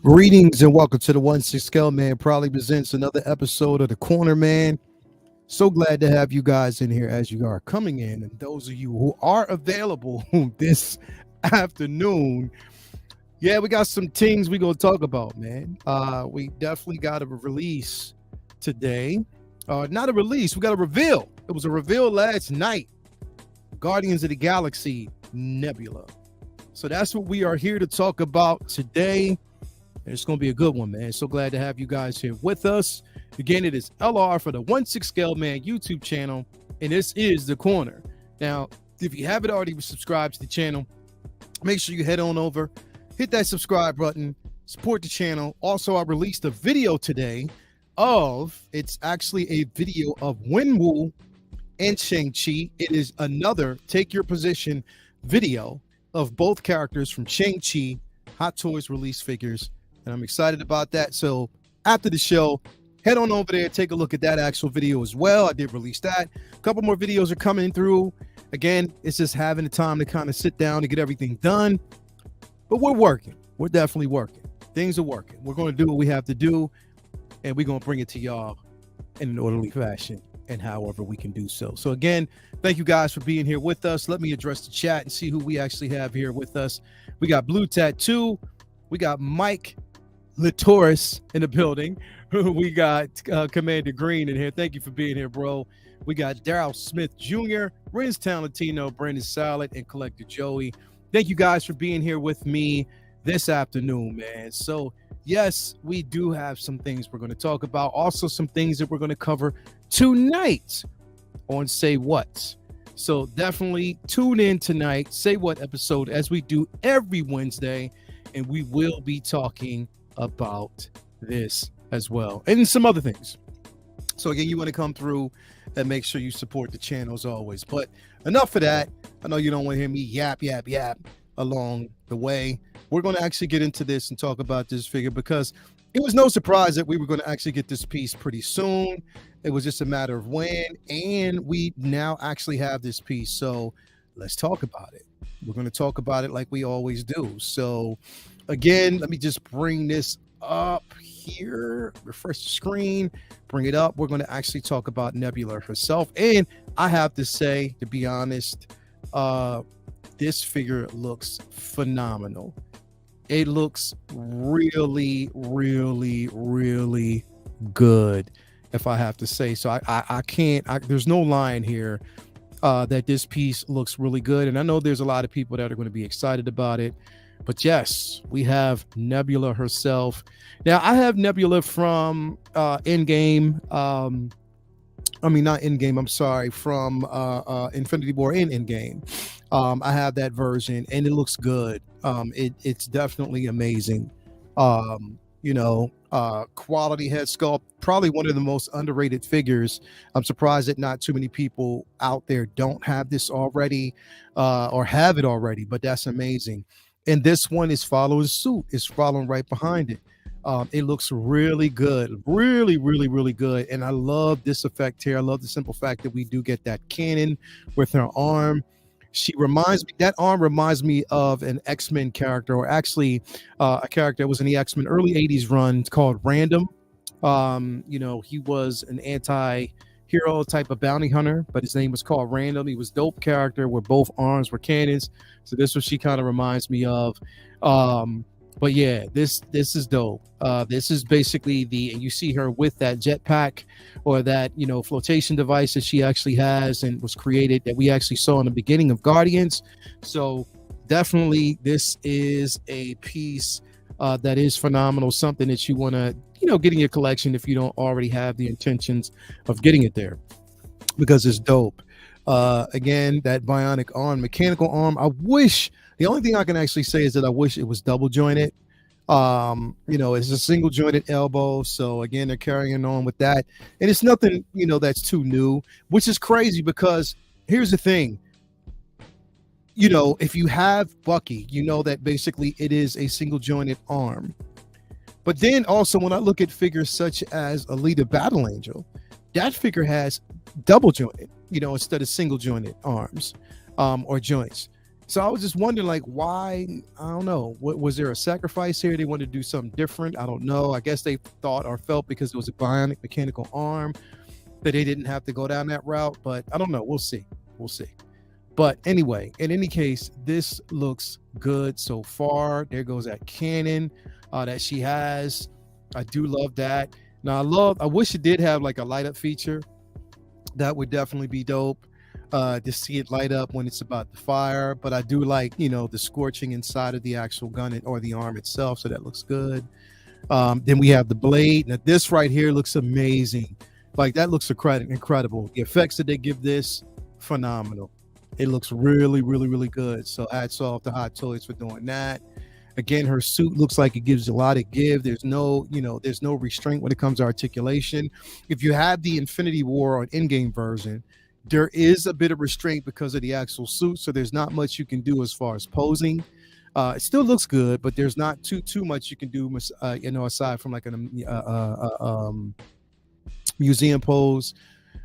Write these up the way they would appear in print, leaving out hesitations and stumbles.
Greetings and welcome to the 1/6 Scale Man. Proudly presents another episode of the Corner Man. So glad to have you guys in here as you are coming in, and those of you who are available this afternoon. Yeah, we got some things we gonna talk about, man. We definitely got a release today. Not a release, we got a reveal. It was a reveal last night. Guardians of the Galaxy Nebula. So that's what we are here to talk about today. And it's going to be a good one, man. So glad to have you guys here with us. Again, it is LR for the 1/6 Scale Man YouTube channel, and this is The Corner. Now, if you haven't already subscribed to the channel, make sure you head on over, hit that subscribe button, support the channel. Also, I released a video today it's actually a video of Wenwu and Shang-Chi. It is another Take Your Position video of both characters from Shang-Chi, Hot Toys release figures. And I'm excited about that. So after the show, head on over there, take a look at that actual video as well. I did release that. A couple more videos are coming through. Again, it's just having the time to kind of sit down to get everything done. But we're working. We're definitely working. Things are working. We're going to do what we have to do, and we're going to bring it to y'all in an orderly fashion and however we can do so. So again, thank you guys for being here with us. Let me address the chat and see who we actually have here with us. We got Blue Tattoo. We got Mike Latoris in the building. We got Commander Green in here. Thank you for being here, bro. We got Daryl Smith Jr., Renz Talentino, Brandon Salad, and Collector Joey. Thank you guys for being here with me this afternoon, man. So, yes, we do have some things we're going to talk about. Also, some things that we're going to cover tonight on Say What. So, definitely tune in tonight, Say What episode, as we do every Wednesday, and we will be talking about this as well and some other things. So again, you want to come through and make sure you support the channel as always. But enough of that. I know you don't want to hear me yap along the way. We're going to actually get into this and talk about this figure because it was no surprise that we were going to actually get this piece pretty soon. It was just a matter of when, and we now actually have this piece. So let's talk about it. We're going to talk about it like we always do. So again, let me just bring this up here, refresh the screen, bring it up. We're going to actually talk about Nebula herself. And I have to say, to be honest, this figure looks phenomenal. It looks really, really, really good, if I have to say. So I can't, there's no line here. That this piece looks really good. And I know there's a lot of people that are going to be excited about it. But yes, we have Nebula herself. Now, I have Nebula from Endgame. Not Endgame, I'm sorry, from Infinity War and Endgame. I have that version, and it looks good. It's definitely amazing. Quality head sculpt, probably one of the most underrated figures. I'm surprised that not too many people out there don't have this already or have it already, but that's amazing. And this one is following suit. It's following right behind it. It looks really good, really, really, really good. And I love this effect here. I love the simple fact that we do get that cannon with her arm. That arm reminds me of an X-Men character, or actually a character that was in the X-Men early 80s run called Random. He was an anti-hero type of bounty hunter, but his name was called Random. He was a dope character where both arms were cannons. So this is what she kind of reminds me of. But yeah, this is dope. This is basically you see her with that jetpack or that, flotation device that she actually has and was created that we actually saw in the beginning of Guardians. So definitely this is a piece that is phenomenal, something that you want to, get in your collection if you don't already have the intentions of getting it there, because it's dope. Again, that bionic arm, mechanical arm. The only thing I can actually say is that I wish it was double jointed. It's a single jointed elbow. So again, they're carrying on with that. And it's nothing, that's too new, which is crazy because here's the thing. If you have Bucky, that basically it is a single jointed arm. But then also when I look at figures such as Alita Battle Angel, that figure has double jointed, instead of single jointed arms or joints. So I was just wondering, like, why? I don't know. What was there a sacrifice here? They wanted to do something different. I don't know. I guess they thought or felt because it was a bionic mechanical arm that they didn't have to go down that route. But I don't know. We'll see. We'll see. But anyway, in any case, this looks good so far. There goes that cannon that she has. I do love that. Now I wish it did have like a light up feature. That would definitely be dope to see it light up when it's about to fire. But I do like, the scorching inside of the actual gun or the arm itself. So that looks good. Then we have the blade. Now this right here looks amazing. Like that looks incredible. The effects that they give this, phenomenal. It looks really, really, really good. So hats off to Hot Toys for doing that. Again, her suit looks like it gives a lot of give. There's no restraint when it comes to articulation. If you have the Infinity War on in-game version, there is a bit of restraint because of the actual suit. So there's not much you can do as far as posing. It still looks good, but there's not too much you can do, aside from like a museum pose.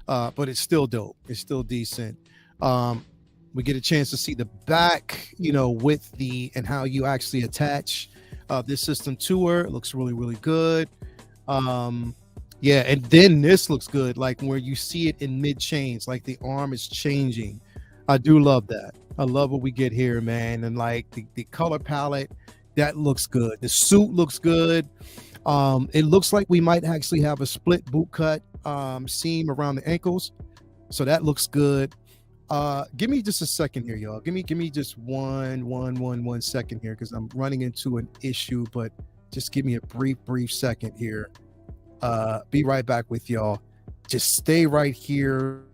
But it's still dope. It's still decent. We get a chance to see the back, with and how you actually attach this system to her. It looks really, really good. Yeah, and then this looks good, like where you see it in mid chains, like the arm is changing. I do love that. I love what we get here, man. And like the color palette, that looks good. The suit looks good. It looks like we might actually have a split boot cut seam around the ankles. So that looks good. Give me just a second here, y'all. Give me just one second here, because I'm running into an issue, but just give me a brief second here. Be right back with y'all. Just stay right here.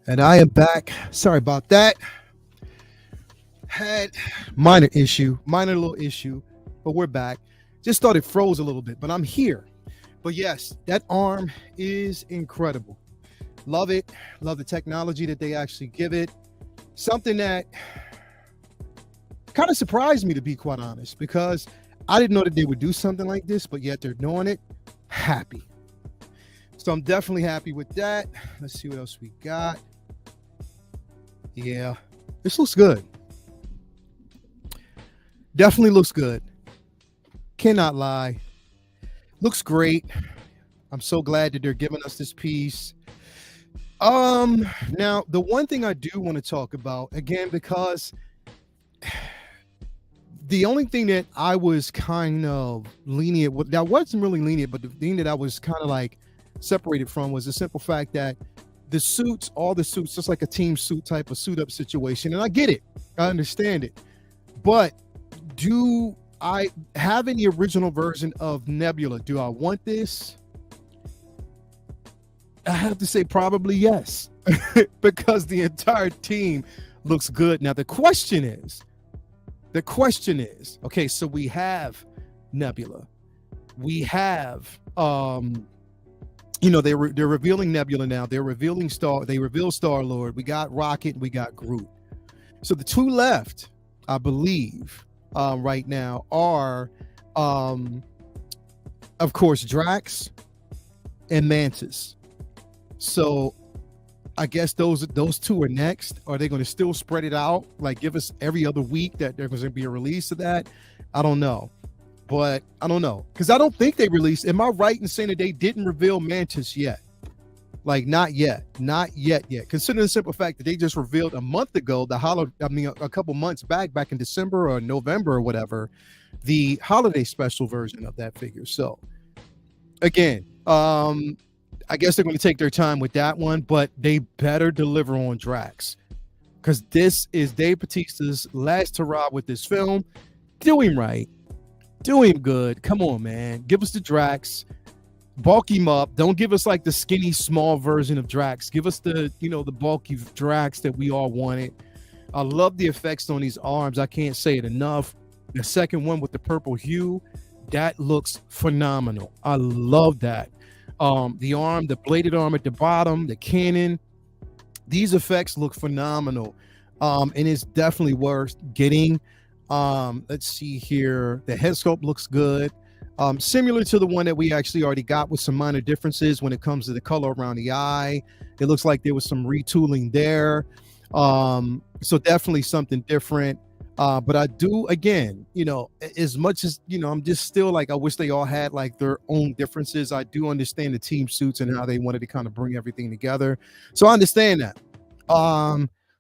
And I am back. Sorry about that. Had minor little issue, but we're back. Just thought it froze a little bit, but I'm here. But yes, that arm is incredible. Love it. Love the technology that they actually give it. Something that kind of surprised me, to be quite honest, because I didn't know that they would do something like this, but yet they're doing it. Happy. So I'm definitely happy with that. Let's see what else we got. Yeah, this looks good. Definitely looks good. Cannot lie. Looks great. I'm so glad that they're giving us this piece. Now the one thing I do want to talk about, again, because the only thing that I was kind of lenient with, that wasn't really lenient, but the thing that I was kind of like separated from was the simple fact that all the suits, just like a team suit type of suit up situation. And I get it. I understand it. But do I have any original version of Nebula? Do I want this? I have to say probably yes, because the entire team looks good. Now the question is, okay, so we have Nebula. We have they're revealing Nebula now. They're revealing They reveal Star-Lord. We got Rocket. We got Groot. So the two left, I believe, right now are, of course, Drax and Mantis. So I guess those two are next. Are they going to still spread it out? Like give us every other week that there's going to be a release of that? I don't know. But I don't know, because I don't think they released. Am I right in saying that they didn't reveal Mantis yet? Like not yet. Considering the simple fact that they just revealed a month ago, a couple months back in December or November or whatever, the holiday special version of that figure. So again, I guess they're going to take their time with that one, but they better deliver on Drax, because this is Dave Bautista's last hurrah with this film. Do him right. Do him good. Come on, man. Give us the Drax. Bulk him up. Don't give us like the skinny, small version of Drax. Give us the, the bulky Drax that we all wanted. I love the effects on these arms. I can't say it enough. The second one with the purple hue, that looks phenomenal. I love that. The arm, the bladed arm at the bottom, the cannon, these effects look phenomenal. And it's definitely worth getting. Let's see here. The head sculpt looks good. Similar to the one that we actually already got, with some minor differences when it comes to the color around the eye. It looks like there was some retooling there. So definitely something different. But I do, again, as much as, I'm just still like, I wish they all had like their own differences. I do understand the team suits and how they wanted to kind of bring everything together. So I understand that.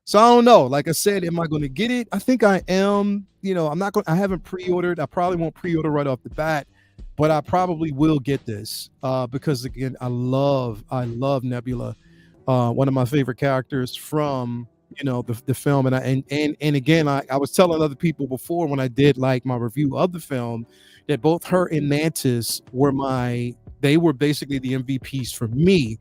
So I don't know. Like I said, am I going to get it? I think I am. I'm not going. I haven't pre-ordered. I probably won't pre-order right off the bat, but I probably will get this because, again, I love Nebula, one of my favorite characters from the film. And again, I was telling other people before when I did like my review of the film that both her and Mantis they were basically the MVPs for me,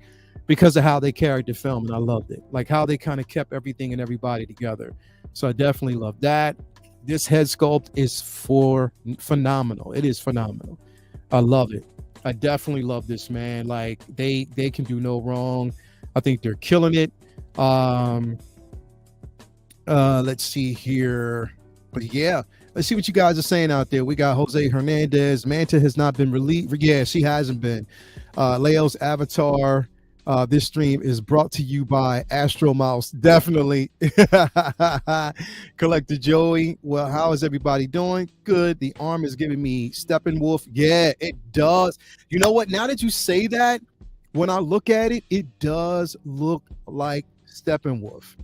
because of how they carried the film, and I loved it. Like how they kind of kept everything and everybody together. So I definitely love that. This head sculpt is phenomenal. It is phenomenal. I love it. I definitely love this, man. Like they can do no wrong. I think they're killing it. Let's see here. But yeah, let's see what you guys are saying out there. We got Jose Hernandez. Manta has not been released. Yeah, she hasn't been. Leo's avatar. This stream is brought to you by Astro Mouse. Definitely. Collector Joey. Well, how is everybody doing? Good. The arm is giving me Steppenwolf. Yeah, it does. You know what? Now that you say that, when I look at it, it does look like Steppenwolf.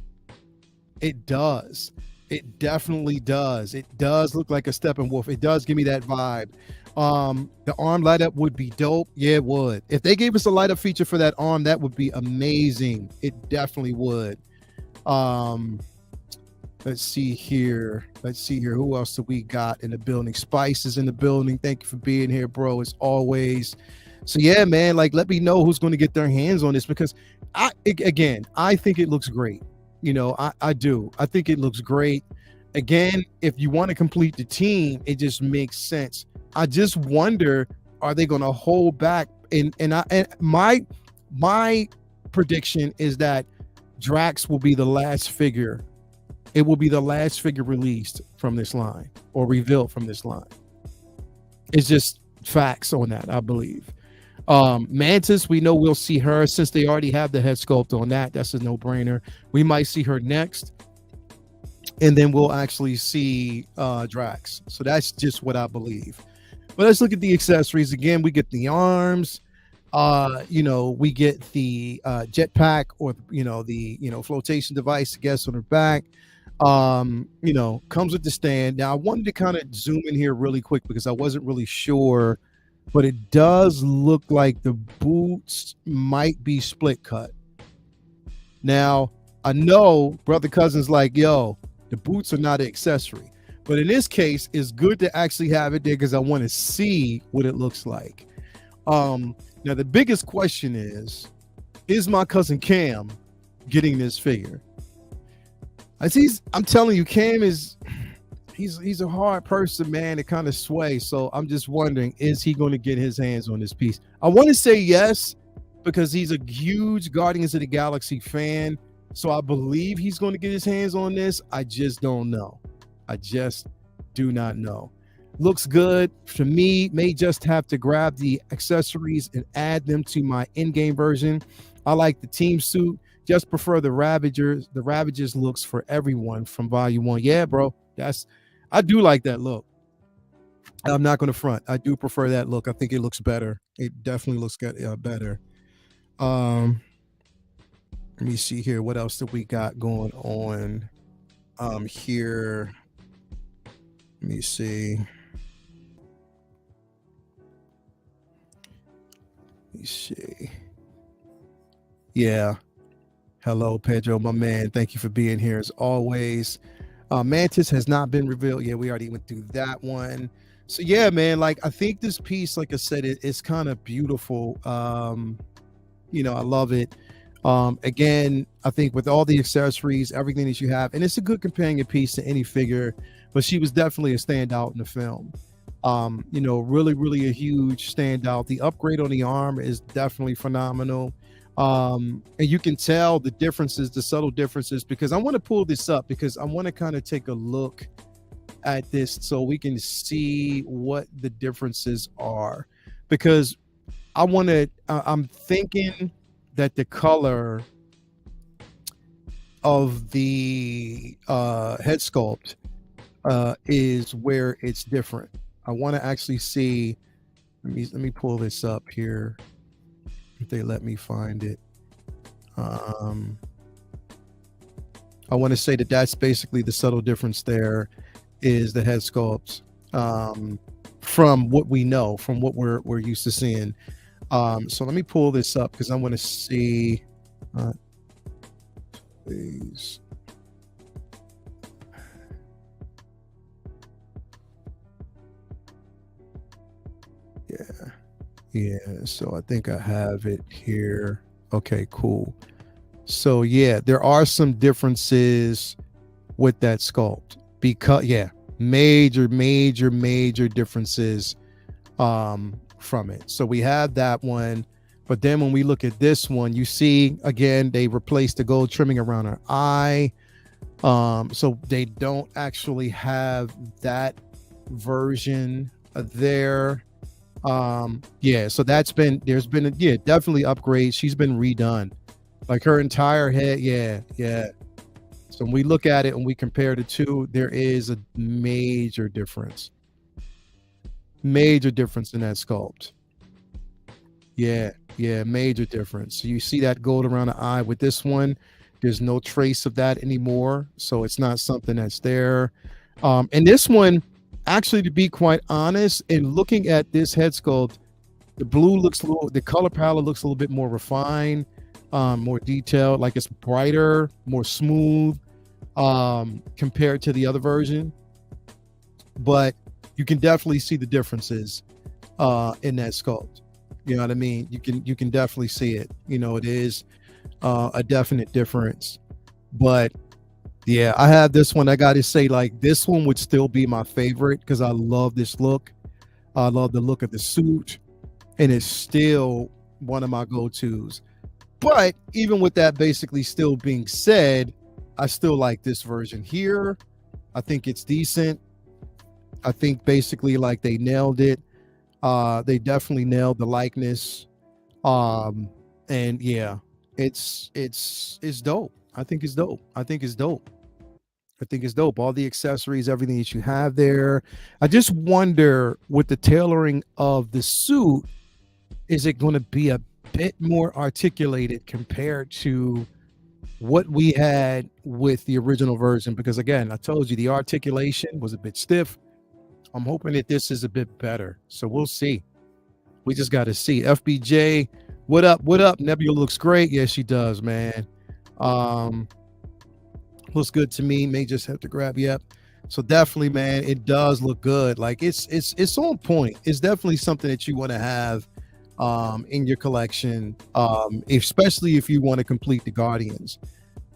It does. It definitely does. It does look like a Steppenwolf. It does give me that vibe. The arm light up would be dope. Yeah, it would. If they gave us a light up feature for that arm, that would be amazing. It definitely would. Let's see here. Who else do we got in the building? Spice is in the building. Thank you for being here, bro, as always. So yeah, man, like let me know who's going to get their hands on this, because I think it looks great. I do. I think it looks great. Again, if you want to complete the team, it just makes sense. I just wonder, are they going to hold back? And my prediction is that Drax will be the last figure. It will be the last figure released from this line or revealed from this line. It's just facts on that, I believe. Mantis, we know we'll see her since they already have the head sculpt on that. That's a no-brainer. We might see her next, and then we'll actually see Drax. So that's just what I believe. But let's look at the accessories again. We get the arms. We get the jetpack, or the flotation device, I guess, on her back. Comes with the stand. Now I wanted to kind of zoom in here really quick because I wasn't really sure, but it does look like the boots might be split cut. Now I know Brother Cousin's like, yo, the boots are not an accessory. But in this case, it's good to actually have it there because I want to see what it looks like. Now, the biggest question is my cousin Cam getting this figure? I'm telling you, Cam he's a hard person, man, to kind of sway. So I'm just wondering, is he going to get his hands on this piece? I want to say yes, because he's a huge Guardians of the Galaxy fan. So I believe he's going to get his hands on this. I just don't know. I just do not know. Looks good to me. May just have to grab the accessories and add them to my in-game version. I like the team suit. Just prefer the Ravagers looks for everyone from Volume 1. Yeah, bro. I do like that look. I'm not going to front. I do prefer that look. I think it looks better. It definitely looks better. Let me see here. What else do we got going on here? Let me see. Yeah. Hello, Pedro, my man. Thank you for being here as always. Mantis has not been revealed. Yeah, we already went through that one. So yeah, man, like I think this piece, like I said, it's kind of beautiful. I love it. Again, I think with all the accessories, everything that you have, and it's a good companion piece to any figure, but she was definitely a standout in the film. Really, really a huge standout. The upgrade on the arm is definitely phenomenal. And you can tell the differences, the subtle differences, because I want to pull this up because I want to kind of take a look at this so we can see what the differences are. Because I'm thinking that the color of the head sculpt is where it's different. I want to actually see. Let me pull this up here if they let me find it. I want to say that that's basically the subtle difference. There is the head sculpt from what we know, from what we're used to seeing. So let me pull this up because I want to see. Please. Yeah. So I think I have it here. Okay, cool. So yeah, there are some differences with that sculpt because major differences from it. So we have that one, but then when we look at this one, you see again they replaced the gold trimming around her eye. So they don't actually have that version there. So there's been definitely upgrades. She's been redone, like her entire head. Yeah. So when we look at it and we compare the two, there is a major difference in that sculpt. Yeah, major difference. So you see that gold around the eye. With this one, there's no trace of that anymore, so it's not something that's there. And this one, actually, to be quite honest, in looking at this head sculpt, the color palette looks a little bit more refined, more detailed, like it's brighter, more smooth, compared to the other version. But you can definitely see the differences in that sculpt. You know what I mean? You can definitely see it. It is a definite difference. But yeah, I have this one. I got to say, like, this one would still be my favorite because I love this look. I love the look of the suit, and it's still one of my go-tos. But even with that basically still being said, I still like this version here. I think it's decent. I think basically like they nailed it. They definitely nailed the likeness. And yeah, it's dope. I think it's dope. I think it's dope. All the accessories, everything that you have there. I just wonder with the tailoring of the suit, is it going to be a bit more articulated compared to what we had with the original version? Because again, I told you the articulation was a bit stiff. I'm hoping that this is a bit better. So we'll see. We just got to see. FBJ, what up? What up? Nebula looks great. Yes, she does, man. Looks good to me. May just have to grab. Yep. So definitely, man, it does look good. Like it's on point. It's definitely something that you want to have in your collection, especially if you want to complete the Guardians.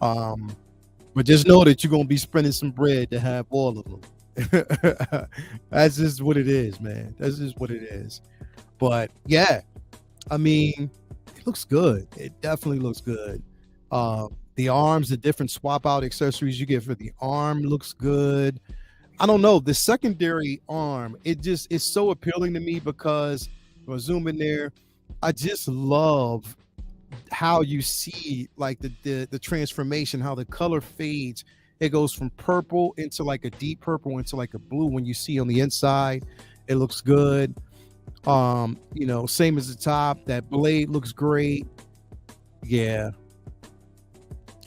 But just know that you're gonna be spending some bread to have all of them. That's just what it is, man. That's just what it is. But yeah, I mean, it looks good. It definitely looks good. The arms, the different swap out accessories you get for the arm looks good. I don't know, the secondary arm, it's so appealing to me because if I zoom in there, I just love how you see like the transformation, how the color fades. It goes from purple into like a deep purple into like a blue. When you see on the inside, it looks good. Same as the top. That blade looks great. Yeah,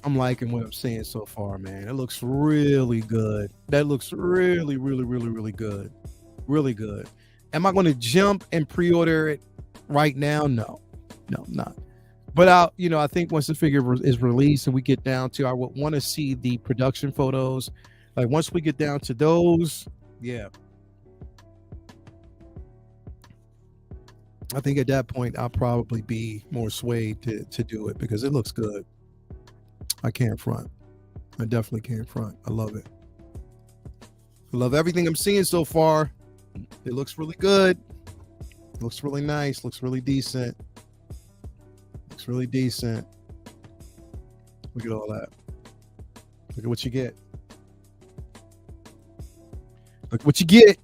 I'm liking what I'm seeing so far, man. It looks really good. That looks really, really, really, really good. Really good. Am I going to jump and pre-order it right now? No, I'm not. But I think once the figure is released and we get down to, I would want to see the production photos. Like once we get down to those, yeah, I think at that point I'll probably be more swayed to do it because it looks good. I can't front. I definitely can't front. I love it. I love everything I'm seeing so far. It looks really good. Looks really nice. Looks really decent. Looks really decent. Look at all that. Look at what you get. Look what you get.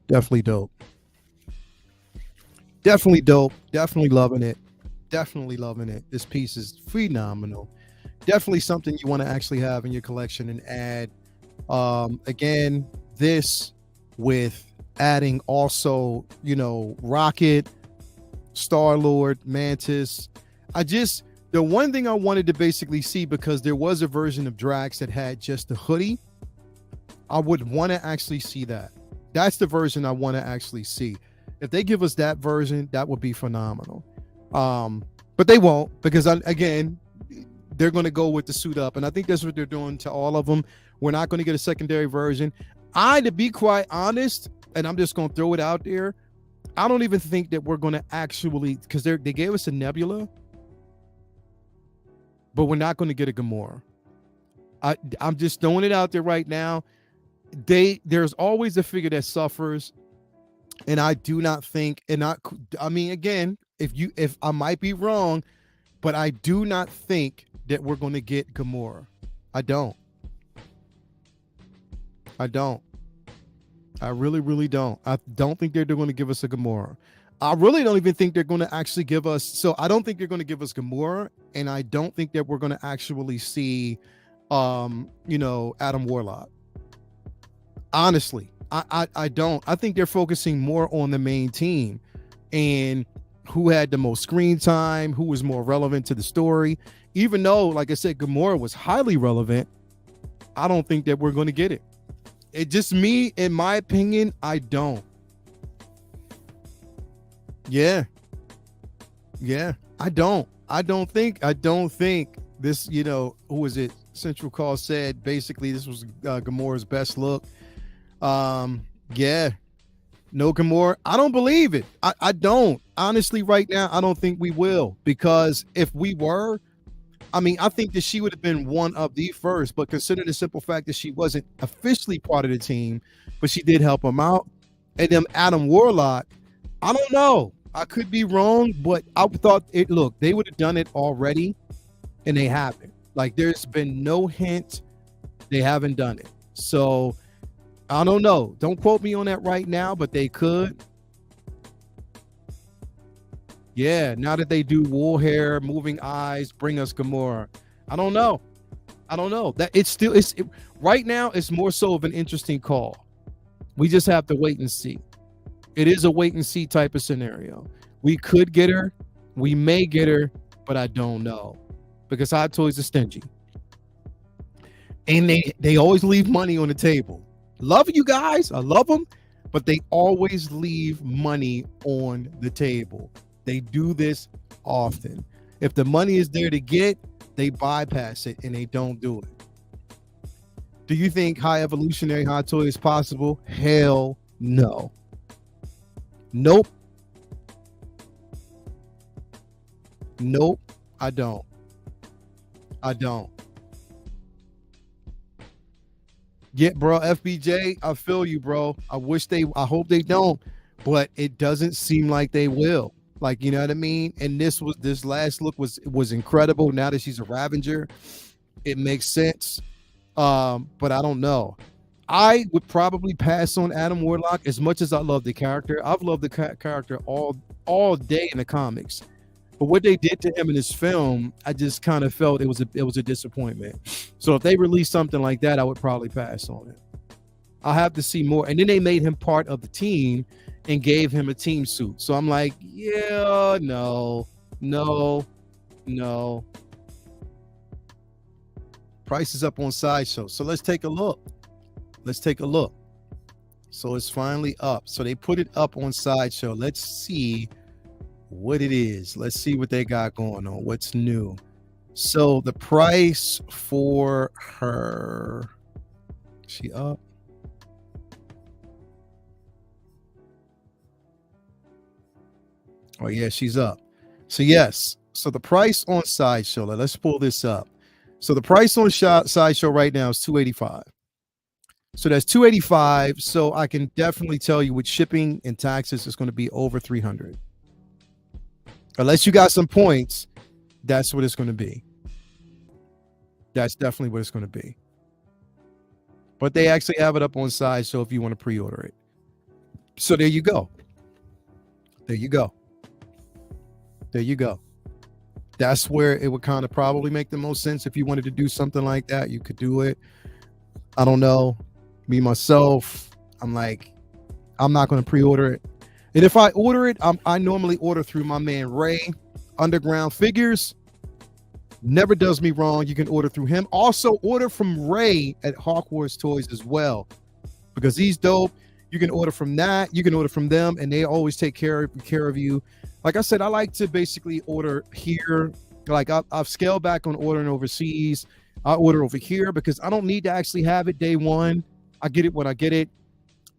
Definitely dope. Definitely dope. Definitely loving it. Definitely loving it. This piece is phenomenal. Definitely something you want to actually have in your collection and add. Again, this with adding also, Rocket, Star-Lord, Mantis. The one thing I wanted to basically see, because there was a version of Drax that had just the hoodie, I would want to actually see that. That's the version I want to actually see. If they give us that version, that would be phenomenal. But they won't, because again, they're going to go with the suit up, and I think that's what they're doing to all of them. We're not going to get a secondary version. To be quite honest, and I'm just going to throw it out there, I don't even think that we're going to actually, because they gave us a Nebula, but we're not going to get a Gamora. I'm just throwing it out there right now. There's always a figure that suffers, and I do not think, I mean, again, if I might be wrong, but I do not think that we're going to get Gamora. I don't. I really, really don't. I don't think they're going to give us a Gamora. I really don't even think they're going to actually give us. So I don't think they're going to give us Gamora, and I don't think that we're going to actually see, Adam Warlock. Honestly, I don't. I think they're focusing more on the main team and who had the most screen time, who was more relevant to the story. Even though, like I said, Gamora was highly relevant, I don't think that we're going to get it. It just me, in my opinion, I don't. Yeah. I don't think this, who was it? Central Call said basically this was Gamora's best look. Yeah. No Gamora. I don't believe it. I don't. Honestly, right now, I don't think we will, because if we were, I think that she would have been one of the first, but consider the simple fact that she wasn't officially part of the team, but she did help him out. And then Adam Warlock, I don't know. I could be wrong, but I thought they would have done it already, and they haven't. Like, there's been no hint. They haven't done it. So I don't know. Don't quote me on that right now, but they could. Yeah, now that they do wool hair, moving eyes, bring us Gamora. I don't know. That it's right now. It's more so of an interesting call. We just have to wait and see. It is a wait and see type of scenario. We could get her, we may get her, but I don't know, because Hot Toys are stingy, and they always leave money on the table. Love you guys, I love them, but they always leave money on the table. They do this often. If the money is there to get, they bypass it and they don't do it. Do you think high evolutionary Hot Toy is possible? Hell no. Nope. I don't. Yeah, bro, FBJ, I feel you, bro. I hope they don't, but it doesn't seem like they will. Like, you know what I mean? And this last look was incredible. Now that she's a Ravager, it makes sense. But I don't know. I would probably pass on Adam Warlock, as much as I love the character. I've loved the character all day in the comics. But what they did to him in this film, I just kind of felt it was a disappointment. So if they release something like that, I would probably pass on it. I'll have to see more. And then they made him part of the team and gave him a team suit. So I'm like, yeah, no. Price is up on Sideshow. So let's take a look. So it's finally up. So they put it up on Sideshow. Let's see what it is. Let's see what they got going on. What's new? So the price for her, she up? Oh yeah, she's up. So yes. So the price on Sideshow, let's pull this up. So the price on Sideshow right now is $285. So that's $285. So I can definitely tell you with shipping and taxes, it's going to be over $300. Unless you got some points, that's what it's going to be. That's definitely what it's going to be. But they actually have it up on Sideshow if you want to pre-order it. So there you go. There you go. There you go. That's where it would kind of probably make the most sense. If you wanted to do something like that, you could do it. I don't know. Me, myself, I'm like, I'm not going to pre-order it. And if I order it, I normally order through my man Ray, Underground Figures. Never does me wrong. You can order through him. Also, order from Ray at Hawkwarts Toys as well, because he's dope. You can order from that. You can order from them, and they always take care of you. Like I said, I like to basically order here. Like I've scaled back on ordering overseas. I order over here because I don't need to actually have it day one. I get it when I get it.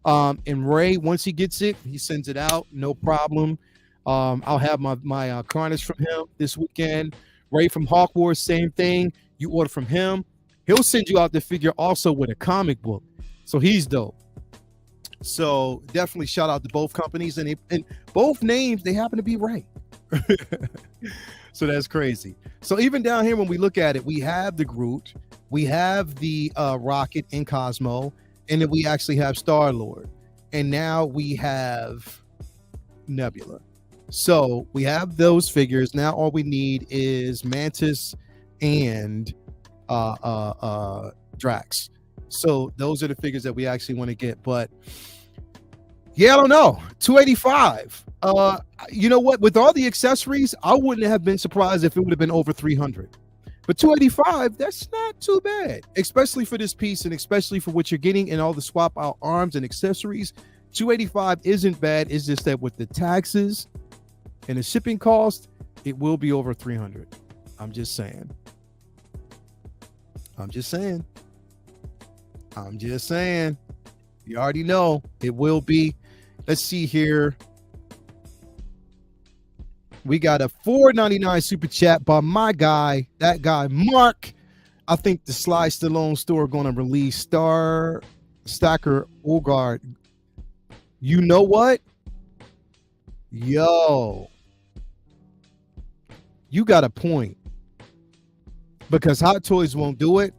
And Ray, once he gets it, he sends it out, no problem. I'll have my Carnage from him this weekend. Ray from Hawkwarts, same thing. You order from him, he'll send you out the figure also with a comic book. So he's dope. So definitely shout out to both companies, and both names, they happen to be Ray. So that's crazy. So even down here, when we look at it, we have the Groot, we have the Rocket and Cosmo, and then we actually have Star-Lord, and now we have Nebula. So we have those figures. Now all we need is Mantis and Drax. So those are the figures that we actually want to get. But yeah, I don't know. $285. You know what? With all the accessories, I wouldn't have been surprised if it would have been over $300. But $285, that's not too bad, especially for this piece and especially for what you're getting and all the swap out arms and accessories. $285 isn't bad. It's just that with the taxes and the shipping cost, it will be over $300. I'm just saying. I'm just saying. You already know it will be. Let's see here. We got a $4.99 super chat by my guy, that guy Mark. I think the Sly Stallone store going to release Star Stacker Ogard. You know what? Yo, you got a point, because Hot Toys won't do it,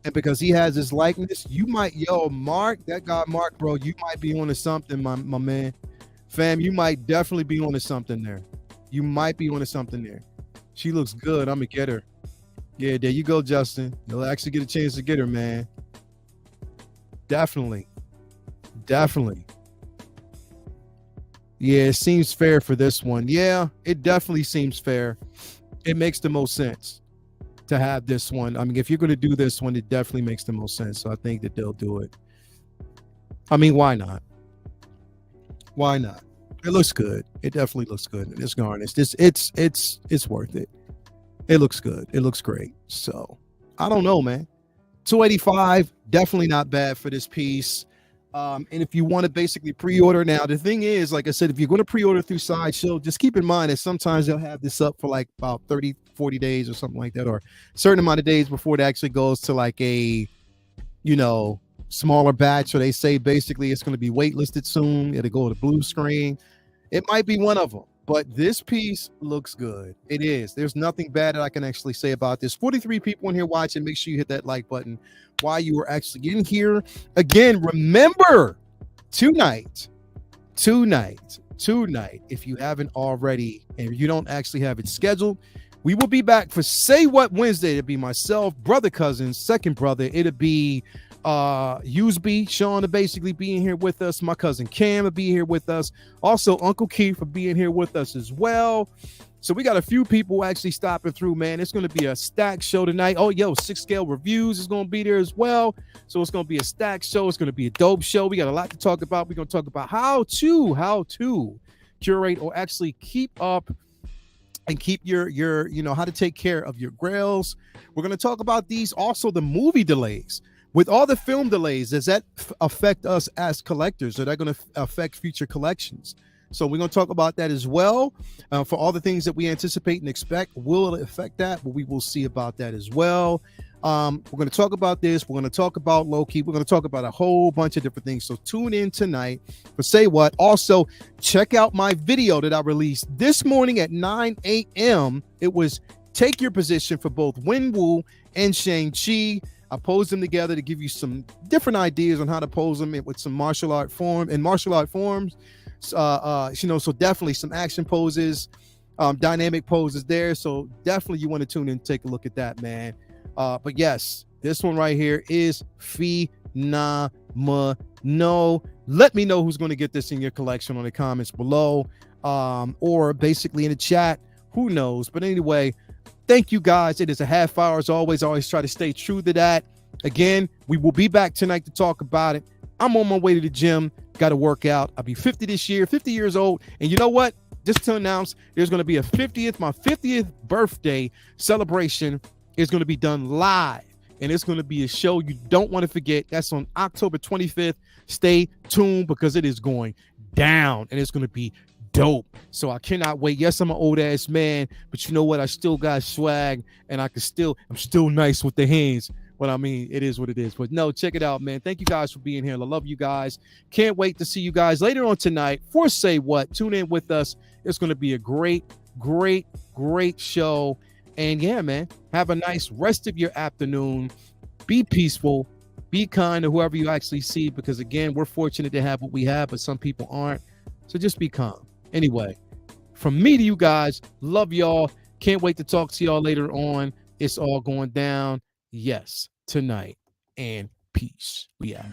and because he has his likeness, you might, Mark, that guy Mark, bro, you might be onto something, my man. Fam, you might definitely be onto something there. You might be onto something there. She looks good. I'm gonna get her. Yeah, there you go, Justin. You'll actually get a chance to get her, man. Definitely. Yeah, it seems fair for this one. Yeah, it definitely seems fair. It makes the most sense to have this one. I mean, if you're going to do this one, it definitely makes the most sense. So I think that they'll do it. I mean, why not? Why not? It looks good. It definitely looks good. It's garnished. It's worth it. It looks good. It looks great. So I don't know, man. $285, definitely not bad for this piece. And if you want to basically pre-order now, the thing is, like I said, if you're going to pre-order through Sideshow, just keep in mind that sometimes they'll have this up for like about 30, 40 days or something like that, or a certain amount of days before it actually goes to like a, smaller batch, or they say basically it's going to be waitlisted soon. It'll go to blue screen. It might be one of them, but this piece looks good. It is. There's nothing bad that I can actually say about this. 43 people in here watching. Make sure you hit that like button while you are actually in here. Again, remember, tonight, if you haven't already, and you don't actually have it scheduled, we will be back for Say What Wednesday. It'll be myself, brother cousins, second brother. It'll be Useby, Sean to basically being here with us, my cousin Cam to be here with us, also Uncle Keith for being here with us as well. So we got a few people actually stopping through, man. It's going to be a stacked show tonight. Oh, yo, 6 Scale Reviews is going to be there as well. So it's going to be a stacked show. It's going to be a dope show. We got a lot to talk about. We're going to talk about how to curate or actually keep up and keep your how to take care of your grails. We're going to talk about these, also the movie delays. With all the film delays, does that affect us as collectors? Are that going to affect future collections? So we're going to talk about that as well. For all the things that we anticipate and expect, will it affect that? Well, we will see about that as well. We're going to talk about this. We're going to talk about low-key. We're going to talk about a whole bunch of different things. So tune in tonight for Say What. Also, check out my video that I released this morning at 9 a.m. It was Take Your Position for both Wenwu and Shang-Chi. I posed them together to give you some different ideas on how to pose them with some martial art forms. So definitely some action poses, dynamic poses there. So definitely you want to tune in and take a look at that, man. But yes, this one right here is phenomenal. Let me know who's going to get this in your collection on the comments below, or basically in the chat. Who knows? But anyway, thank you guys. It is a half hour as always. I always try to stay true to that. Again, we will be back tonight to talk about it. I'm on my way to the gym. Got to work out. I'll be 50 this year, 50 years old. And you know what? Just to announce, there's going to be my 50th birthday celebration is going to be done live. And it's going to be a show you don't want to forget. That's on October 25th. Stay tuned because it is going down and it's going to be dope. So I cannot wait. Yes, I'm an old ass man, but you know what? I still got swag and I'm still nice with the hands. But I mean, it is what it is. But no, check it out, man. Thank you guys for being here. I love you guys. Can't wait to see you guys later on tonight for Say What. Tune in with us. It's going to be a great show. And yeah, man, have a nice rest of your afternoon. Be peaceful. Be kind to whoever you actually see, because again, we're fortunate to have what we have, but some people aren't. So just be calm. Anyway, from me to you guys, love y'all. Can't wait to talk to y'all later on. It's all going down. Yes, tonight. And peace. We out.